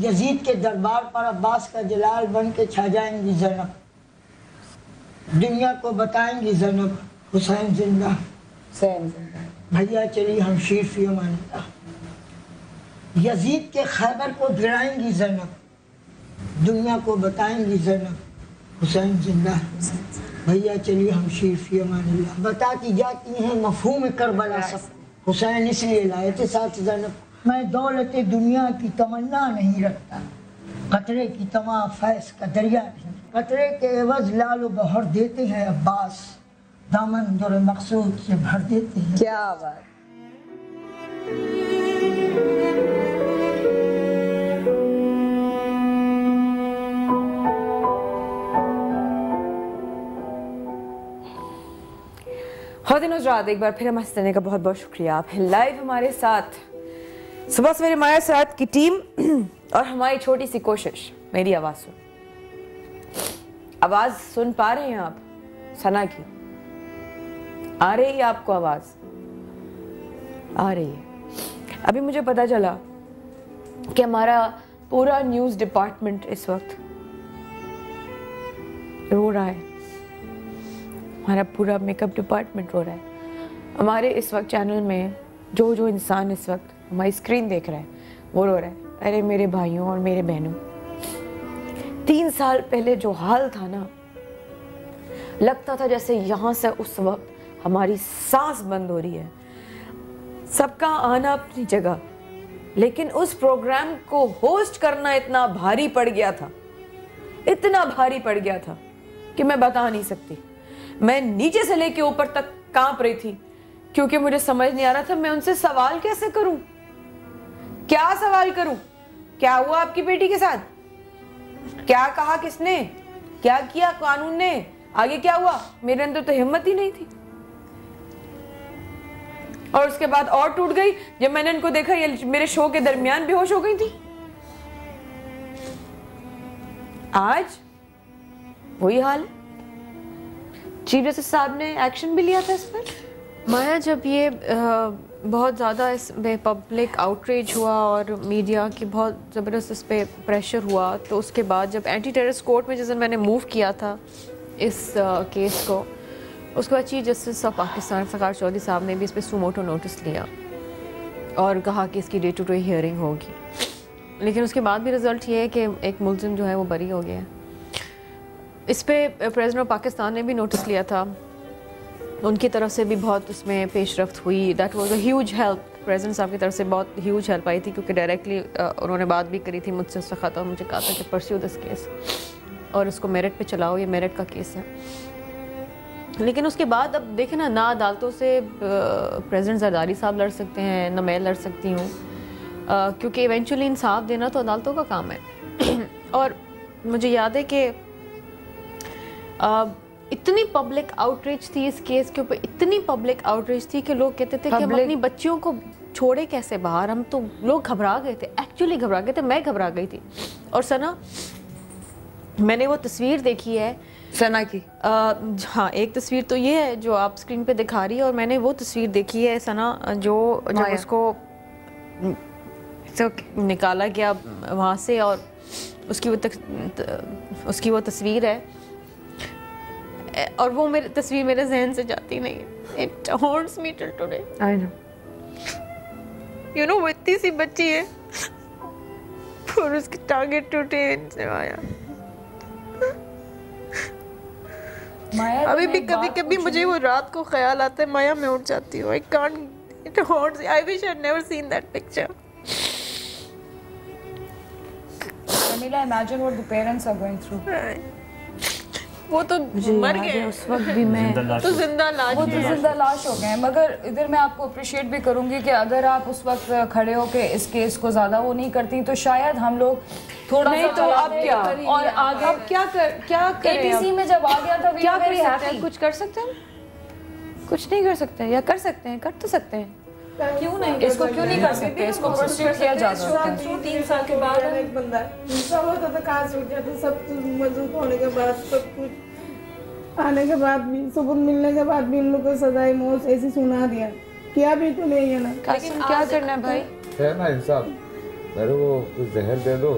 یزید کے دربار پر عباس کا جلال بن کے چھا جائیں گی زینب، دنیا کو بتائیں گی زینب حسین زندہ، بھیا چلی ہمشیر فی امان اللہ، یزید کے خیبر کو گرائیں گی زینب، دنیا کو بتائیں گی زینب حسین زندہ، بھیا چلی ہمشیر فی امان اللہ، بتاتی جاتی ہیں مفہوم کربلا سب، حسین اس لیے لائے تھے ساتھ زینب، میں دولت دنیا کی تمنا نہیں رکھتا، قطرے کی تمام فیض کا دریا نہیں، قطرے کے عوض لال و بہر دیتے ہیں عباس، دامن در مقصود سے بھر دیتے ہیں۔ کیا بات! خواتین حضرات، ایک بار پھر ہمیں سننے کا بہت بہت شکریہ۔ آپ ہیں لائیو ہمارے ساتھ، صبح سویرے مایا ساتھ کی ٹیم اور ہماری چھوٹی سی کوشش، میری آواز سن۔ آواز سن پا رہے ہیں آپ ثنا کی؟ آ رہی ہے آپ کو آواز؟ آ رہی ہے۔ ابھی مجھے پتا چلا کہ ہمارا پورا نیوز ڈپارٹمنٹ اس وقت رو رہا ہے، ہمارا پورا میک اپ ڈپارٹمنٹ رو رہا ہے۔ ہمارے اس وقت چینل میں جو انسان اس وقت ہماری اسکرین دیکھ رہا ہے وہ رو رہا ہے، ارے میرے بھائیوں اور میرے بہنوں، 3 سال پہلے جو حال تھا نا، لگتا تھا جیسے یہاں سے اس وقت ہماری سانس بند ہو رہی ہے، سب کا آنا اپنی جگہ، لیکن اس پروگرام کو ہوسٹ کرنا اتنا بھاری پڑ گیا تھا، اتنا بھاری پڑ گیا تھا کہ میں بتا نہیں سکتی۔ میں نیچے سے لے کے اوپر تک کانپ رہی تھی، کیونکہ مجھے سمجھ نہیں آ رہا تھا میں ان سے سوال کیسے کروں، کیا سوال کروں، کیا ہوا آپ کی بیٹی کے ساتھ، کیا کہا کس نے، کیا کیا قانون نے، آگے کیا ہوا، میرے اندر تو ہمت ہی نہیں تھی۔ اور اس کے بعد اور ٹوٹ گئی جب میں نے ان کو دیکھا یہ میرے شو کے درمیان بے ہوش ہو گئی تھی۔ آج وہی حال ہے۔ چیف جسٹس صاحب نے ایکشن بھی لیا تھا اس پر۔ مایا، جب یہ بہت زیادہ اس میں پبلک آؤٹریج ہوا اور میڈیا کی بہت زبردست اس پہ پریشر ہوا، تو اس کے بعد جب اینٹی ٹیررسٹ کورٹ میں جس دن میں نے موو کیا تھا اس کیس کو، اس کے بعد chief justice of Pakistan Fakhar Chaudhry صاحب نے بھی اس پہ سو موٹو نوٹس لیا اور کہا کہ اس کی ڈے ٹو ڈے ہیئرنگ ہوگی، لیکن اس کے بعد بھی رزلٹ یہ ہے کہ ایک ملزم جو ہے وہ بری ہو گیا ہے۔ اس پہ پریزیڈنٹ آف پاکستان نے بھی نوٹس لیا تھا، ان کی طرف سے بھی بہت اس میں پیش رفت ہوئی، that was a huge help, president صاحب کی طرف سے بہت ہیوج ہیلپ آئی تھی، کیونکہ ڈائریکٹلی انہوں نے بات بھی کری تھی مجھ سے اس وقت، اور مجھے کہا تھا کہ پرسیو دس کیس اور اس کو میرٹ پہ چلاؤ، یہ میرٹ کا کیس ہے۔ لیکن اس کے بعد اب دیکھیں نا، نہ عدالتوں سے پریزیڈنٹ زرداری صاحب لڑ سکتے ہیں، نہ میں لڑ سکتی ہوں، کیونکہ ایونچولی انصاف دینا تو عدالتوں کا کام ہے۔ اور مجھے یاد ہے کہ اتنی پبلک آؤٹریچ تھی اس کیس کے اوپر، اتنی پبلک آؤٹریچ تھی کہ لوگ کہتے تھے کہ ہم اپنی بچیوں کو چھوڑے کیسے باہر، ہم تو لوگ گھبرا گئے تھے، ایکچولی گھبرا گئے تھے، میں گھبرا گئی تھی۔ اور ثنا، میں نے وہ تصویر دیکھی ہے ثنا کی، ہاں ایک تصویر تو یہ ہے جو آپ اسکرین پہ دکھا رہی ہے، اور میں نے وہ تصویر دیکھی ہے ثنا جو جب اس کو نکالا گیا وہاں سے، اور اس کی وہ تصویر ہے، اور وہ میری تصویر میرے ذہن سے جاتی نہیں ہے۔ It haunts me till today. I know. You know وہ اتنی سی بچی ہے اور اس کی ٹانگیں ٹوٹے ان سے آیا۔ ابھی بھی کبھی کبھی مجھے وہ رات کو خیال آتا ہے، مایا میں اٹھ جاتی ہوں۔ I can't, it haunts me. I wish I'd never seen that picture. Jamila, imagine what the parents are going through. وہ تو مر گئے اس وقت بھی، میں تو زندہ لاش، وہ تو زندہ لاش ہو گئے ہیں۔ مگر ادھر میں آپ کو اپریشیٹ بھی کروں گی کہ اگر آپ اس وقت کھڑے ہو کے اس کیس کو زیادہ وہ نہیں کرتی تو شاید ہم لوگ تھوڑا نہیں تو اب کیا، اور آگے اب کیا کریں، ATC میں جب آ گیا تھا کیا کر سکتے ہیں، کچھ کر سکتے ہیں، کچھ نہیں کر سکتے، یا کر سکتے ہیں، کر تو سکتے ہیں، کیوں نہیں، اس کو کیوں نہیں کر سکتے، اس کو پرسیو کیا جا سکتا ہے۔ 3 سال کے بعد ایک بندہ سب ہوتا تھا، کہاں سے اٹھ جاتا، سب مضبوط ہونے کے بعد، سب کچھ آنے کے بعد بھی، ثبوت ملنے کے بعد بھی ان لوگ کو سزائے موت ایسی سنا دیا، کیا بھی تو نہیں ہے نا۔ قاسم کیا کرنا ہے بھائی، ہے نا انصاف، میرے کو کچھ زہر دے دو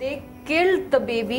they killed the baby,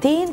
3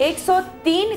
103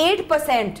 8%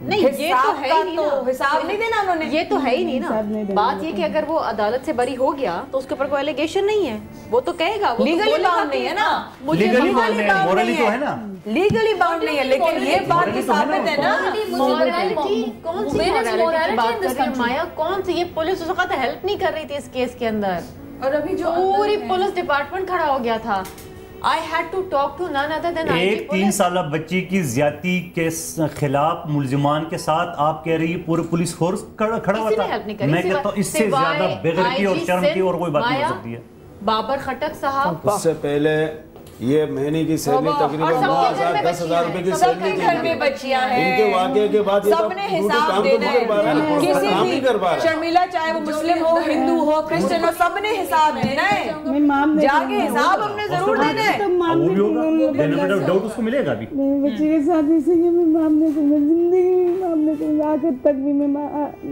نہیں یہ تو ہے ہی نہیں، حساب نہیں دینا انہوں نے، یہ تو ہے ہی نہیں نا. بات یہ کہ اگر وہ عدالت سے بری ہو گیا تو اس کے اوپر کوئی ایلیگیشن نہیں ہے، وہ تو کہے گا، وہ لیگلی باؤنڈ نہیں ہے نا، لیگلی مورلی تو ہے نا، لیگلی باؤنڈ نہیں ہے، لیکن یہ بات بھی ثابت ہے نا. مورالٹی کون سی مورالٹی کی بات کر رہی ہیں مایا؟ کون سی؟ یہ پولیس اس وقت ہیلپ نہیں کر رہی تھی اس کیس کے اندر، اور ابھی جو پوری پولیس ڈپارٹمنٹ کھڑا ہو گیا تھا. I had to talk to none other than ایک 3 سالہ بچی کی زیادتی کے خلاف ملزمان کے ساتھ آپ کہہ رہی پورے پولیس فورس کھڑا ہوا تھا. میں کہتا ہوں اس سے زیادہ بغیرتی اور شرم کی اور کوئی بات نہیں ہو سکتی ہے. بابر خٹک صاحب اس سے پہلے یہ مہینے کی سیلری تقریباً 9,000 10,000 روپے کی سیلری تھی. گھر میں بچیاں ہیں، ان کے واقعے کے بعد سب نے حساب دینا ہے، کسی بھی شرمیلا چاہے وہ مسلم ہو، ہندو ہو، کرسچن ہو، سب نے حساب دینا ہے، جا کے حساب ہم نے ضرور دینا ہے. وہ بھی ہوگا دینا بیٹا، ڈاؤٹ اس کو ملے گا ابھی. بچے کے ساتھ ایسے کہ میں مامنے کو زندگی میں مامنے کو آخر تک بھی میں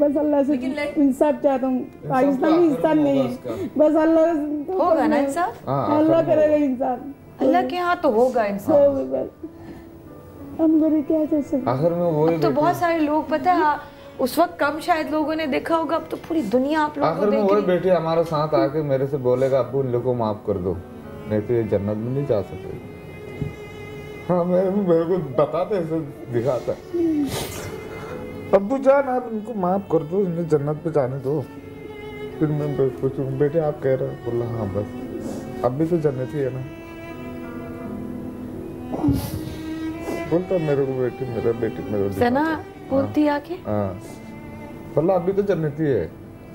بس اللہ سے انصاف چاہتا ہوں. پاکستان ہندوستان نہیں ہے، بس اللہ ہوگا نا انصاف، اللہ کرے گا انصاف، اللہ کے ہاں تو ہوگا انصاف. ہم گھر کیا کر سکتے. آخر میں وہی تو بہت سارے لوگ پتہ ہے اس وقت کم شاید لوگوں نے دیکھا ہوگا، اب تو پوری دنیا آپ لوگوں کو آخر میں دیکھ وہی رہی. بیٹی ہمارے ساتھ آ کے میرے سے بولے گا ابو ان لوگوں کو معاف کر دو، نہیں تو یہ جنت میں نہیں جا سکے. ہاں میرے کو بتاتے ایسے دکھاتا ابو جان آپ ان کو معاف کر دو، انہیں جنت پہ جانے دو. پھر میں پوچھوں بیٹے آپ کہہ رہے ہیں، بولا ہاں بس اب بھی تو جنت ہی ہے نا. بولتا میرے کو بیٹی میرا بیٹی میرا سنا بولتی آ کے، ہاں بولا اب بھی تو جنتی ہے،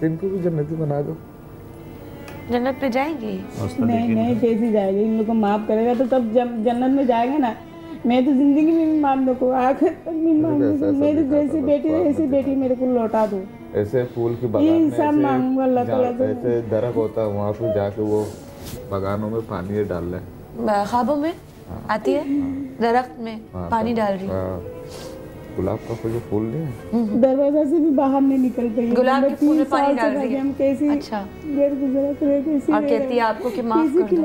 ان کو بھی جنتی بنا دو. جنت پہ جائیں گے. نہیں کیسی جائے گی، ان لوگ کو معاف کرے گا تو تب جب جنت میں جائے گا نا. میں تو زندگی میں بھی مان دو کو آخر تک بھی مان دو، میں تو جیسی بیٹی ہے ایسی بیٹی میرے کو لوٹا دو. ایسے پھول کی بغان میں ایسے درخت ہوتا ہے وہاں پہ جا کے وہ بغانوں میں پانی ڈال رہے. خوابوں میں آتی ہے درخت میں پانی ڈال رہی ہے. گلاب کا کوئی پھول نہیں ہے، دروازہ سے بھی باہر نہیں نکل پائی. گلاب کے پھول میں پانی ڈال رہی ہے. ہم کیسی اچھا، غیر گزرت رہے کیسی اور کہتی ہے آپ کو کہ معاف کر دو.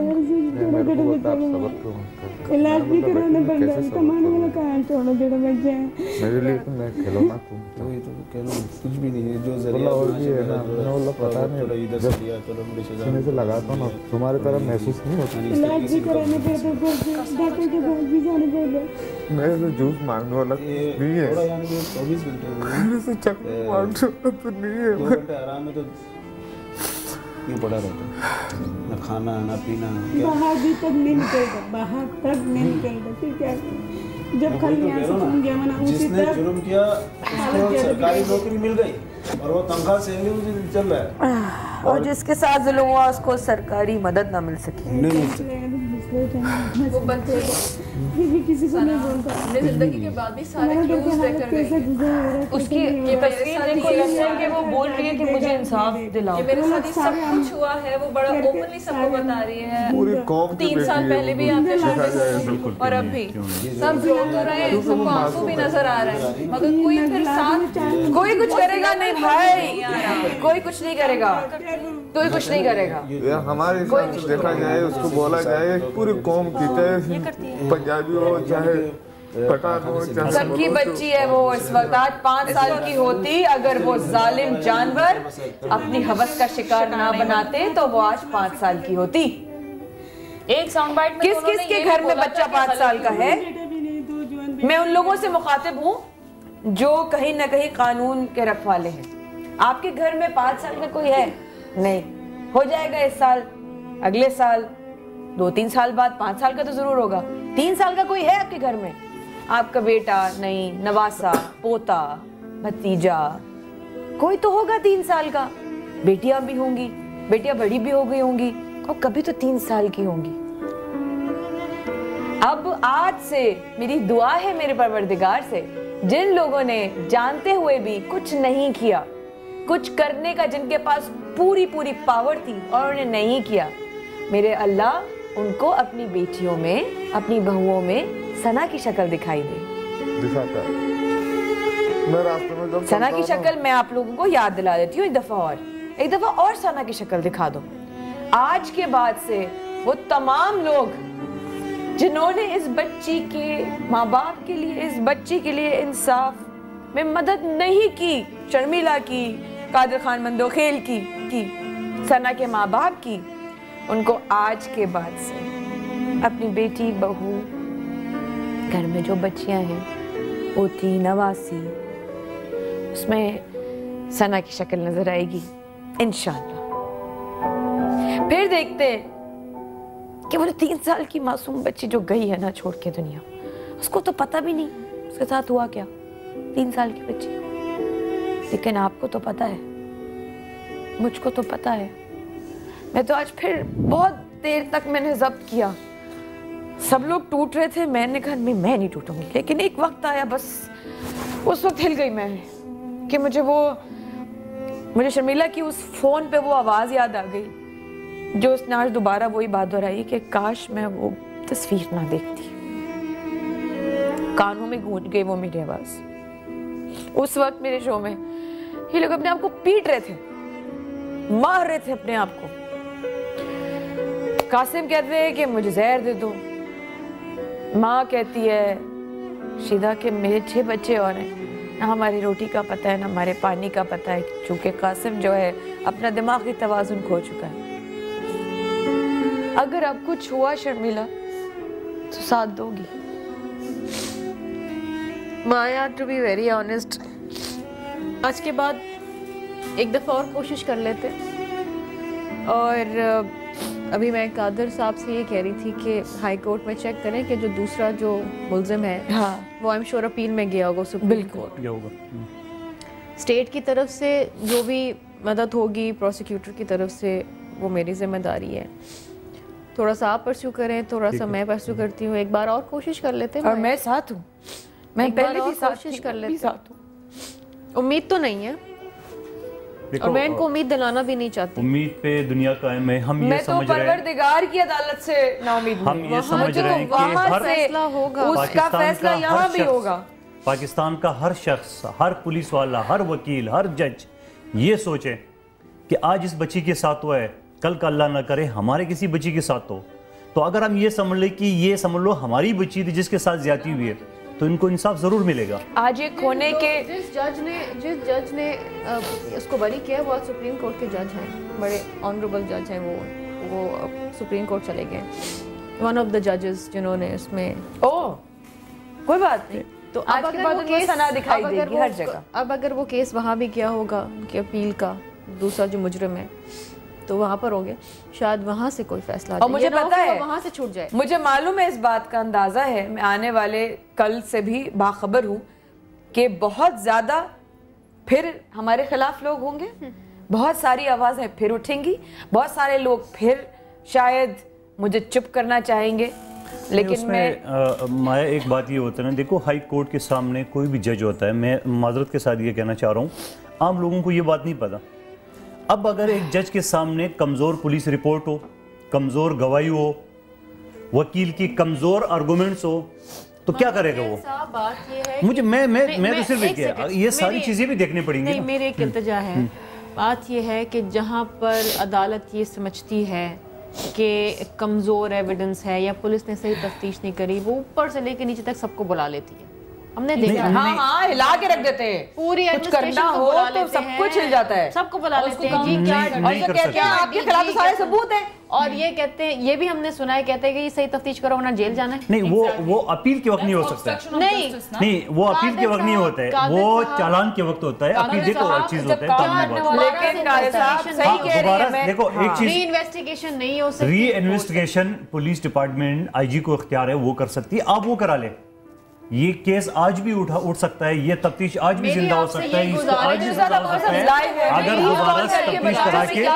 علاج بھی کرانا پڑ رہا ہے، کمانے والا کہاں چھوڑو جڑے بچے ہیں. میرے لیے تو میں کھلونا کچھ بھی نہیں ہے جو ذریعہ پتا نہیں سینے سے لگاتا ہوں نا تمہاری طرح محسوس نہیں ہوتا. علاج بھی کرانا پڑتا ہے، ڈاکٹر کے پاس بھی جانا پڑتا ہے. میں تو جوس مانگنے والا نہیں ہے، 24 گھنٹے تو نہیں ہے. 2 گھنٹے آرام میں تو یہ پڑا رہتا ہے، نہ کھانا نہ پینا. باہر بھی تک نہیں نکلتا، باہر تک نہیں نکلتا. پھر کیا جب کل یہاں سے چھوڑ گیا نا جس اسی نے طرح جرم کیا اس کو سرکاری نوکری مل گئی اور وہ تنخواہ سیلری اسے چل رہا ہے، اور جس کے ساتھ ظلم ہوا اس کو سرکاری مدد نہ مل سکی. نہیں مل سکتی. وہ بچے کسی کو نہیں بولتا. اپنی زندگی کے بعد بھی سارے کلوز دے کر گئی. اس کی یہ تصویر دیکھ کے لگتا ہے کہ وہ بول رہی ہے کہ مجھے انصاف دلاؤ. کہ میرے ساتھ یہ سب کچھ ہوا ہے، وہ بڑا اوپنلی سب کو بتا رہی ہے. پوری قوم کی 3 سال پہلے بھی آپ نے شاید اور اب بھی سب رو تو رہے ہیں، سب کو آنسو بھی نظر آ رہے ہیں، مگر کوئی پھر ساتھ کوئی کچھ کرے گا نہیں بھائی، کوئی کچھ نہیں کرے گا، کوئی کچھ نہیں کرے گا. ہمارے حساب سے دیکھا جائے اس کو بولا جائے پوری قوم کی، چاہے پنجابی ہو چاہے پٹھان ہو چاہے سب کی بچی ہے وہ. اس وقت آج 5 سال کی ہوتی، اگر وہ ظالم جانور اپنی ہوس کا شکار نہ بناتے تو وہ آج 5 سال کی ہوتی. ایک ساؤنڈ بائٹ میں کس کس کے گھر میں بچہ 5 سال کا ہے؟ میں ان لوگوں سے مخاطب ہوں جو کہیں نہ کہیں قانون کے رکھوالے ہیں. آپ کے گھر میں 5 سال کا کوئی ہے؟ نہیں. ہو جائے گا اس سال، اگلے سال، 2-3 سال بعد 5 سال کا تو ضرور ہوگا. 3 سال کا کوئی ہے آپ کے گھر میں؟ آپ کا بیٹا نہیں، نواسا، پوتا، بھتیجا، کوئی تو ہوگا 3 سال کا. بیٹیاں بھی ہوں گی، بیٹیاں بڑی بھی ہو گئی ہوں گی اور کبھی تو 3 سال کی ہوں گی. اب آج سے میری دعا ہے میرے پروردگار سے، جن لوگوں نے جانتے ہوئے بھی کچھ نہیں کیا، کچھ کرنے کا جن کے پاس پوری پاور تھی اور انہوں نے نہیں کیا، میرے اللہ ان کو اپنی بیٹیوں میں، اپنی بہوؤں میں ثنا کی شکل دکھائی دے. دکھاتا ہے. میں راستے میں جب ثنا کی شکل میں آپ لوگوں کو یاد دلا دیتی ہوں ایک دفعہ اور ثنا کی شکل دکھا دو. آج کے بعد سے وہ تمام لوگ جنہوں نے اس بچی کے ماں باپ کے لیے، اس بچی کے لیے انصاف میں مدد نہیں کی، شرمیلا کی، قادر خان مندوخیل کی ثنا کے ماں باپ کی، ان کو آج کے بعد سے اپنی بیٹی بہو گھر میں جو بچیاں ہیں پوتی نواسی اس میں ثنا کی شکل نظر آئے گی انشاءاللہ۔ پھر دیکھتے ہیں کہ وہ 3 سال کی معصوم بچی جو گئی ہے نا چھوڑ کے دنیا، اس کو تو پتہ بھی نہیں اس کے ساتھ ہوا کیا، 3 سال کی بچی، لیکن آپ کو تو پتہ ہے، مجھ کو تو پتہ ہے۔ میں تو آج پھر بہت دیر تک میں نے ضبط کیا، سب لوگ ٹوٹ رہے تھے، میں نے کہا میں نہیں ٹوٹوں گی، لیکن ایک وقت آیا، بس اس وقت ہل گئی میں کہ مجھے شرمیلا کی اس فون پہ وہ آواز یاد آ گئی جو اس نے آج دوبارہ وہی بات دہرائی کہ کاش میں وہ تصویر نہ دیکھتی، کانوں میں گونج گئی وہ میری آواز۔ اس وقت میرے شو میں یہ لوگ اپنے آپ کو پیٹ رہے تھے، مار رہے تھے اپنے آپ کو۔ قاسم کہتے ہیں کہ مجھے زہر دے دو، ماں کہتی ہے شیدا کہ میرے 6 بچے اور ہیں، نہ ہماری روٹی کا پتہ ہے نہ ہمارے پانی کا پتہ ہے، چونکہ قاسم جو ہے اپنا دماغی توازن کھو چکا ہے۔ اگر اب کچھ ہوا شرمیلا تو ساتھ دو گی؟ مایا ٹو بی ویری آنیسٹ، آج کے بعد ایک دفعہ اور کوشش کر لیتے، اور ابھی میں قادر صاحب سے یہ کہہ رہی تھی کہ ہائی کورٹ میں چیک کریں کہ جو دوسرا جو ملزم ہے وہ ایم شور اپیل میں گیا ہوگا سپریم کورٹ، اسٹیٹ کی طرف سے جو بھی مدد ہوگی پروسیکیوٹر کی طرف سے وہ میری ذمہ داری ہے، تھوڑا سا آپ پرسیو کریں، تھوڑا سا میں پرسیو کرتی ہوں، ایک بار اور کوشش کر لیتے ہیں، اور میں ساتھ ہوں، میں پہلے بھی کوشش کر لیتے ہیں، امید تو نہیں ہے اور میں ان کو امید دلانا بھی نہیں چاہتی، امید پہ دنیا قائم ہے، ہم یہ سمجھ رہے ہیں، میں تو پروردگار کی عدالت سے نا امید ہم یہ سمجھ رہے ہیں کہ ہر فیصلہ ہوگا، اس کا فیصلہ یہاں بھی ہوگا۔ پاکستان کا ہر شخص، ہر پولیس والا، ہر وکیل، ہر جج یہ سوچے کہ آج اس بچی کے ساتھ ہوا ہے، کل کا اللہ نہ کرے ہمارے کسی بچی کے ساتھ ہو، تو اگر ہم یہ سمجھ لیں کہ یہ سمجھ لو ہماری بچی تھی جس کے ساتھ زیادتی ہوئی ہے تو ان کو انصاف ضرور ملے گا۔ آج یہ کھونے کے جس جج نے اس کو بری کیا وہ سپریم کورٹ کے جج ہیں، بڑے آنریبل جج ہیں، وہ سپریم کورٹ چلے گئے، ون آف دا ججز جنہوں نے اس میں کوئی بات نہیں، تو آج کے بعد ان کو سنا دکھائی دے گی ہر جگہ۔ اب اگر وہ کیس وہاں بھی کیا ہوگا ان کی اپیل کا، دوسرا جو مجرم ہے تو وہاں پر ہو گیا، شاید وہاں سے کوئی فیصلہ اور مجھے پتا ہے وہاں سے چھوٹ جائے، مجھے معلوم ہے، اس بات کا اندازہ ہے، میں آنے والے کل سے بھی باخبر ہوں کہ بہت زیادہ پھر ہمارے خلاف لوگ ہوں گے، بہت ساری آوازیں پھر اٹھیں گی، بہت سارے لوگ پھر شاید مجھے چپ کرنا چاہیں گے، لیکن میں مایا ایک بات یہ ہوتا ہے نا، دیکھو ہائی کورٹ کے سامنے کوئی بھی جج ہوتا ہے، میں معذرت کے ساتھ یہ کہنا چاہ رہا ہوں، عام لوگوں کو یہ بات نہیں پتا۔ اب اگر ایک جج کے سامنے کمزور پولیس رپورٹ ہو، کمزور گواہی ہو، وکیل کی کمزور آرگومنٹس ہو تو کیا کرے گا وہ؟ مجھے میں تو صرف یہ ساری چیزیں بھی دیکھنی پڑیں گی۔ نہیں، میرے ایک التجا ہے، بات یہ ہے کہ جہاں پر عدالت یہ سمجھتی ہے کہ کمزور ایویڈنس ہے یا پولیس نے صحیح تفتیش نہیں کری، وہ اوپر سے لے کے نیچے تک سب کو بلا لیتی ہے، ہم نے دیکھا، ہاں ہلا کے رکھ دیتے ہیں، پوری کچھ کرنا ہو تو سب کچھ ہل جاتا ہے، سب کو بلا لیتے ہیں، جی کیا کہتے ہیں آپ کے خلاف تو سارے ثبوت ہیں، اور یہ کہتے ہیں، یہ بھی ہم نے سنا ہے، کہتے ہیں کہ یہ صحیح تفتیش کرو ورنہ جیل جانا ہے۔ نہیں، وہ اپیل کے وقت نہیں ہو سکتا ہے، نہیں وہ اپیل کے وقت نہیں ہوتا ہے، وہ چالان کے وقت ہوتا ہے، اپیل دیکھو چیز ہوتا ہے، قانونی بات۔ لیکن قاری صاحب صحیح کہہ رہی ہے، دیکھو ایک چیز، ری انویسٹیگیشن نہیں ہو سکتی، ری انویسٹیگیشن پولیس ڈپارٹمنٹ آئی جی کو اختیار ہے، وہ کر سکتی ہے، آپ وہ کرا لیں، یہ کیس آج بھی اٹھ سکتا ہے، یہ تفتیش آج بھی زندہ ہو سکتا ہے، اس کو آج بھی زندہ ہو سکتا ہے، اگر دوبارہ تفتیش کرا کے